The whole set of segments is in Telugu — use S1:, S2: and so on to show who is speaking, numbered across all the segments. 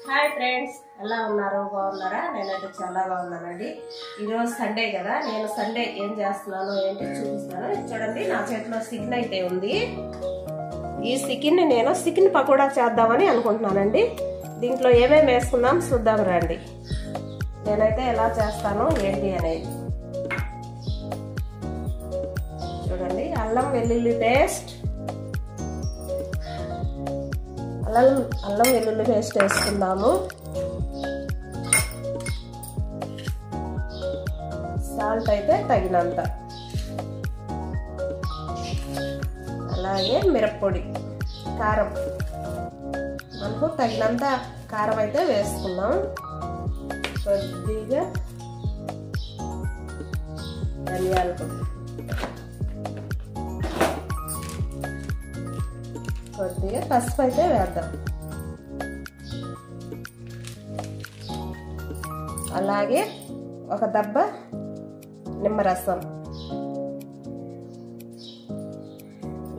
S1: హాయ్ ఫ్రెండ్స్, ఎలా ఉన్నారు? బాగున్నారా? నేనైతే చాలా బాగున్నానండి. ఈరోజు సండే కదా, నేను సండే ఏం చేస్తున్నాను ఏంటి చూపిస్తాను. చూడండి, నా చేతిలో చికెన్ అయితే ఉంది. ఈ చికెన్ ని నేను చికెన్ పకోడా చేద్దామని అనుకుంటున్నానండి. దీంట్లో ఏమేమి వేసుకుందాం చూద్దాం రండి. నేనైతే ఎలా చేస్తాను ఏంటి అనేది చూడండి. అల్లం వెల్లుల్లి పేస్ట్, అల్లం వెల్లుల్లి పేస్ట్ వేసుకుందాము. సాల్ట్ అయితే తగినంత, అలాగే మిరప్పొడి, కారం మనకు తగినంత కారం అయితే వేసుకుందాం. కొద్దిగా ధనియాల పొడి, కొద్దిగా పసుపు అయితే వేద్దాం. అలాగే ఒక దబ్బ నిమ్మరసం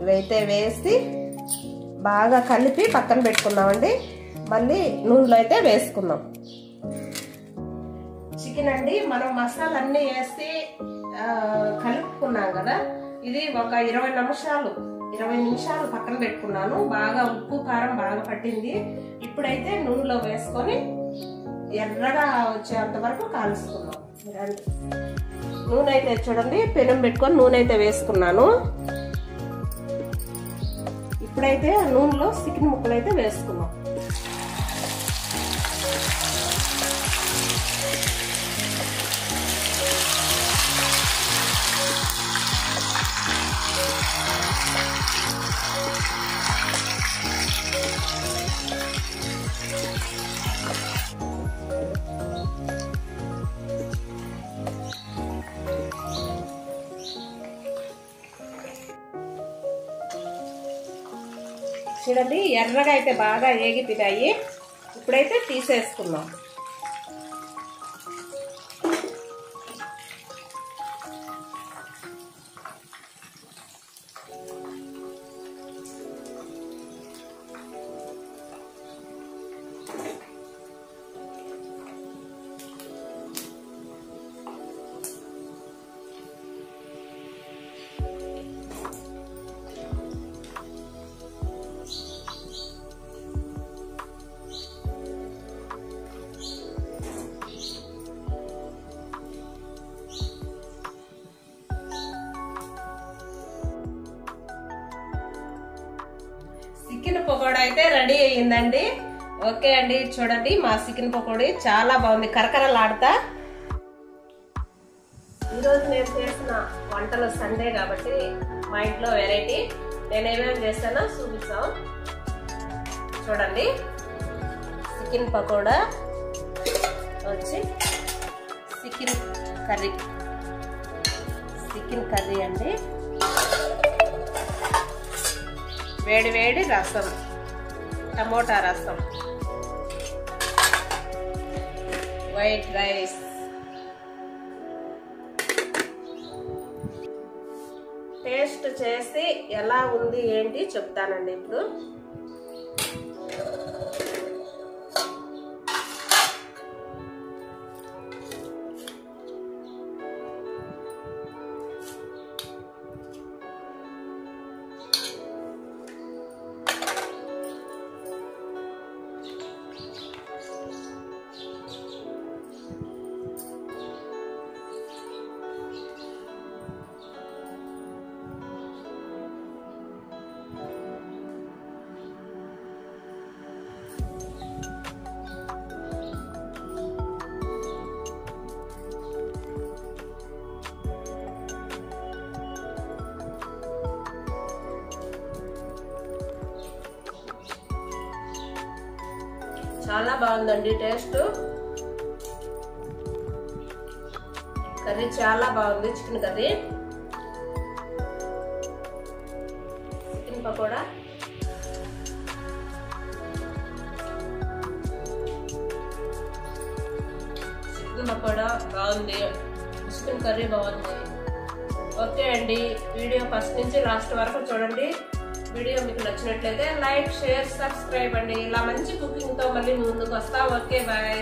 S1: ఇవైతే వేసి బాగా కలిపి పక్కన పెట్టుకుందామండి. మళ్ళీ నూనెలో అయితే వేసుకుందాం. చికెన్ అండి, మనం మసాలా అన్నీ వేసి కలుపుకున్నాం కదా. ఇది ఒక 20 నిమిషాలు పక్కన పెట్టుకున్నాను. బాగా ఉప్పు కారం బాగా పట్టింది. ఇప్పుడైతే నూనెలో వేసుకొని ఎర్రగా వచ్చేంత వరకు కాల్చుకున్నాం. నూనె అయితే చూడండి, పెనం పెట్టుకొని నూనె అయితే వేసుకున్నాను. ఇప్పుడైతే నూనెలో చికెన్ ముక్కలు అయితే వేసుకున్నాం. చూడండి, ఎర్రగా అయితే బాగా ఏగిపోయాయి. ఇప్పుడైతే తీసేసుకున్నాం. చికెన్ పకోడా అయితే రెడీ అయ్యిందండి. ఓకే అండి, చూడండి మా చికెన్ పకోడీ చాలా బాగుంది, కరకరలాడుతా. ఈరోజు నేను చేసిన వంటలు సండే కాబట్టి మా ఇంట్లో వెరైటీ నేను ఏమేమి చేస్తానో చూపిస్తాం. చూడండి, చికెన్ పకోడా వచ్చి చికెన్ కర్రీ అండి. వేడి వేడి రసం, టమోటా రసం, వైట్ రైస్, టేస్ట్ చేసి ఎలా ఉంది ఏంటి చెప్తానండి ఇప్పుడు. చాలా బాగుందండి టేస్ట్. కర్రీ చాలా బాగుంది. చికెన్ కర్రీ, చికెన్ పకోడా, బాగుంది. చికెన్ కర్రీ బాగుంది. ఓకే అండి, వీడియో ఫస్ట్ నుంచి లాస్ట్ వరకు చూడండి. వీడియో మీకు నచ్చినట్లయితే లైక్, షేర్, సబ్స్క్రైబ్ అండి. ఇలా మంచి కుకింగ్ తో మళ్ళీ ముందుకు వస్తా. Okay, bye.